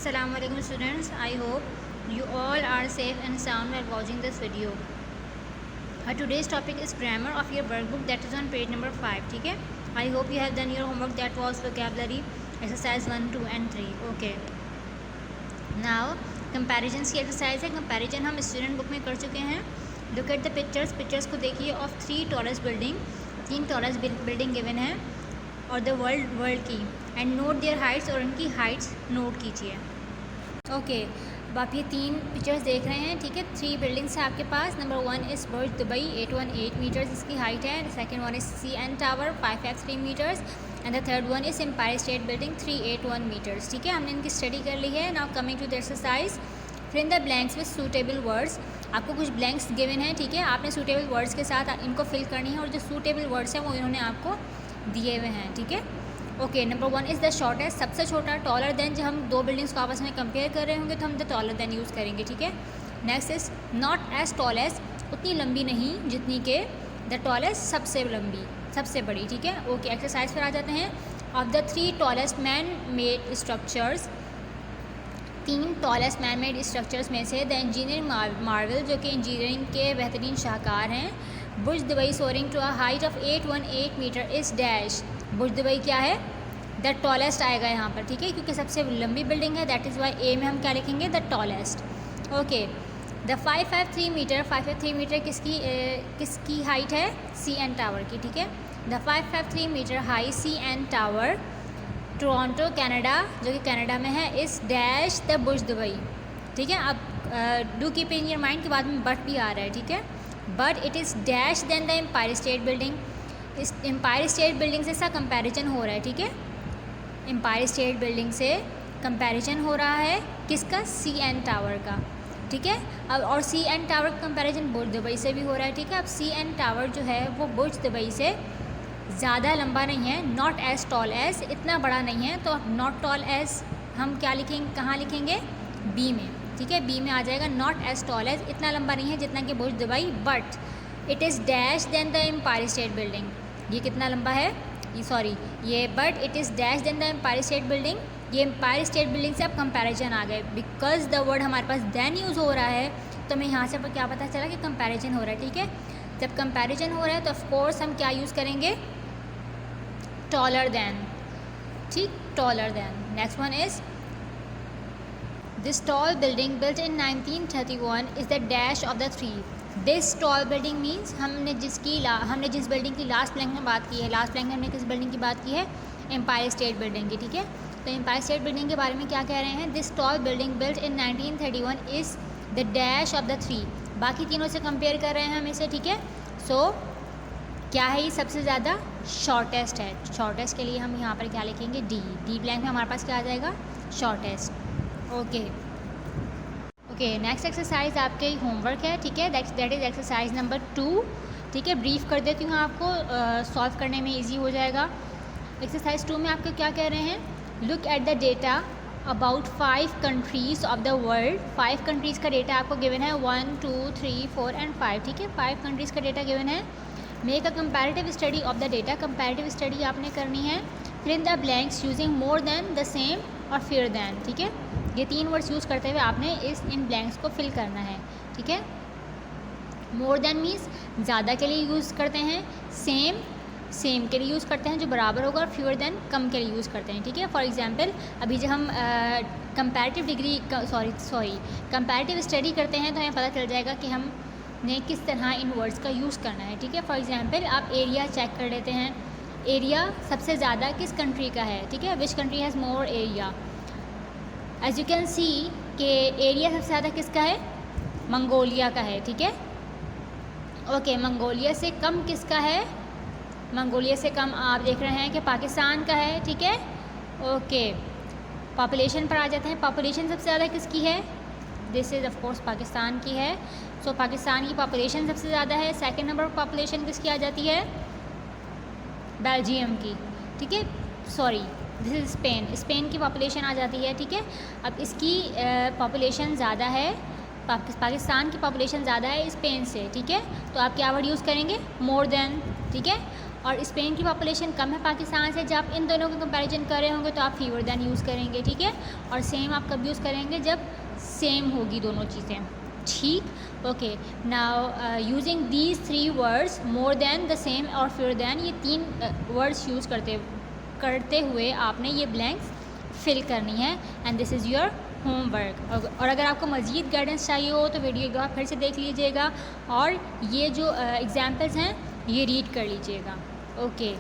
Assalamualaikum students, I hope you all are safe and sound while watching this video. Our today's topic is grammar of your workbook, that is on page number 5. ठीक है, I hope you have done your homework, that was vocabulary exercise 1, 2 and 3. Okay, now comparisons की exercise है. Comparison हम student book में कर चुके हैं. Look at the pictures को देखिए of 3 tallest building, 3 tallest building given है और द वर्ल्ड की, एंड नोट देयर हाइट्स, और उनकी हाइट्स नोट कीजिए. ओके, अब आप ये 3 पिक्चर्स देख रहे हैं. ठीक है, 3 बिल्डिंग्स है आपके पास. Number 1 is Burj Dubai, 818 metres इसकी हाइट है. Second one is CN tower 553 metres, and the third one is Empire State Building 381 metres. ठीक है, हमने इनकी स्टडी कर ली है. Now coming to the exercise, fill in the blanks with suitable words. आपको कुछ ब्लैंक्स गिवन है. ठीक है, आपने सूटेबल वर्ड्स के साथ इनको फिल करनी है, और जो सूटेबल वर्ड्स हैं वो इन्होंने आपको दिए हुए हैं. ठीक है, okay. Number 1 is the shortest, सबसे छोटा. टॉलर देन, जब हम 2 बिल्डिंग्स को आपस में कंपेयर कर रहे होंगे तो हम द टॉलर देन यूज़ करेंगे. ठीक है, next is not as tall as, उतनी लंबी नहीं जितनी के. द टॉलेस्ट, सबसे लंबी, सबसे बड़ी. ठीक है, ओके. एक्सरसाइज पर आ जाते हैं. Of the 3 tallest man made structures, 3 tallest man made structures में से द इंजीनियरिंग मार्वल, जो कि इंजीनियरिंग के बेहतरीन शाहकार हैं, Burj Dubai soaring to a height of 818 metre is dash. Burj Dubai क्या है? द टॉलेस्ट आएगा यहाँ पर. ठीक है, क्योंकि सबसे लंबी बिल्डिंग है, दैट इज़ वाई ए में हम क्या लिखेंगे? The tallest. Okay. The 553 metre, 553 metre किसकी हाइट है? CN टावर की. ठीक है, the 553 metre high CN tower Toronto Canada, जो कि कनाडा में है, इस डैश द बुर्ज दुबई. ठीक है, अब do keep in your mind के बाद में बट भी आ रहा है. ठीक है, but it is dash than the Empire State Building. इस एम्पायर स्टेट बिल्डिंग से इसका कंपैरिजन हो रहा है. ठीक है, एम्पायर स्टेट बिल्डिंग से कंपैरिजन हो रहा है किसका? CN टावर का. ठीक है, अब और CN टावर का कंपैरिजन बुर्ज दुबई से भी हो रहा है. ठीक है, अब CN टावर जो है वो बुर्ज दुबई से ज़्यादा लंबा नहीं है. नॉट एज टॉल एज, इतना बड़ा नहीं है. तो नॉट टॉल एज हम क्या लिखेंगे, कहाँ लिखेंगे? बी में. ठीक है, बी में आ जाएगा. नॉट एज टॉल एज, इतना लंबा नहीं है जितना कि Burj Dubai. But it is dash than the Empire State Building. ये कितना लंबा है? ये but it is dash than the Empire State Building. ये एम्पायर स्टेट बिल्डिंग से अब कंपैरिजन आ गए. बिकॉज द वर्ड हमारे पास देन यूज़ हो रहा है, तो हमें यहाँ से क्या पता चला कि कंपैरिजन हो रहा है. ठीक है, जब कंपैरिजन हो रहा है तो ऑफकोर्स हम क्या यूज़ करेंगे? Taller than. ठीक, taller than. Next one is this tall building built in 1931 is the dash of the 3. This tall building means हमने जिस बिल्डिंग की लास्ट ब्लैंक में बात की है. लास्ट ब्लैंक में हमने किस बिल्डिंग की बात की है? एम्पायर स्टेट बिल्डिंग की. ठीक है, तो एम्पायर स्टेट बिल्डिंग के बारे में क्या कह रहे हैं? This tall building built in 1931 is the dash of the 3. बाकी तीनों से कंपेयर कर रहे हैं हम इसे. ठीक है, सो क्या है? ये सबसे ज़्यादा शॉर्टेस्ट है. शॉर्टेस्ट के लिए हम यहाँ पर क्या लिखेंगे? डी ब्लैंक में हमारे पास क्या आ जाएगा? शॉर्टेस्ट. ओके. नेक्स्ट एक्सरसाइज आपके होमवर्क है. ठीक है, दैट इज़ एक्सरसाइज नंबर 2. ठीक है, ब्रीफ कर देती हूँ आपको, सॉल्व करने में इजी हो जाएगा. एक्सरसाइज 2 में आपको क्या कह रहे हैं? Look at the data about 5 countries of the world. 5 countries का डेटा आपको गिवन है, 1, 2, 3, 4 एंड 5. ठीक है, 5 कंट्रीज़ का डेटा गिवन है. Make a comparative study of the data. Comparative study आपने करनी है. Fill in the blanks using more than, the same और फिर देन. ठीक है, ये 3 वर्ड्स यूज़ करते हुए आपने इन ब्लैंक्स को फिल करना है. ठीक है, मोर देन मीन्स ज़्यादा के लिए यूज़ करते हैं. सेम के लिए यूज़ करते हैं जो बराबर होगा, और फ्यूअर देन कम के लिए यूज़ करते हैं. ठीक है, फॉर एग्जांपल अभी जब हम कंपैरेटिव स्टडी करते हैं तो हमें पता चल जाएगा कि हमने किस तरह इन वर्ड्स का यूज़ करना है. ठीक है, फॉर एग्जांपल आप एरिया चेक कर लेते हैं. एरिया सबसे ज़्यादा किस कंट्री का है? ठीक है, which country has more area? As you can see के एरिया सबसे ज़्यादा किसका है? मंगोलिया का है. ठीक है, ओके. मंगोलिया से कम किसका है? मंगोलिया से कम आप देख रहे हैं कि पाकिस्तान का है. ठीक है, ओके. पॉपुलेशन पर आ जाते हैं. पॉपुलेशन सबसे ज़्यादा किसकी है? This is of course Pakistan की है. सो पाकिस्तान की पॉपुलेशन सबसे ज़्यादा है. सेकंड नंबर पर पॉपुलेशन किसकी आ जाती है? बेल्जियम की. ठीक है, दिस इज़ स्पेन की पॉपुलेशन आ जाती है. ठीक है, अब इसकी पॉपुलेशन ज़्यादा है, पाकिस्तान की पॉपुलेशन ज़्यादा है स्पेन से. ठीक है, तो आप क्या वर्ड यूज़ करेंगे? More than. ठीक है, और स्पेन की पॉपुलेशन कम है पाकिस्तान से। जब इन दोनों का कंपैरिजन कर रहे होंगे तो आप फीवर देन यूज़ करेंगे, ठीक है। और सेम आप कब यूज़ करेंगे, जब सेम होगी दोनों चीज़ें, ठीक। Okay, now using these 3 words, more than, the same और फिर देन, ये 3 वर्ड्स यूज़ करते हुए आपने ये ब्लैंक्स फिल करनी है and this is your homework. और अगर आपको मज़ीद गाइडेंस चाहिए हो तो वीडियो एक बार फिर से देख लीजिएगा और ये जो एग्जाम्पल्स हैं ये रीड कर लीजिएगा। ओके।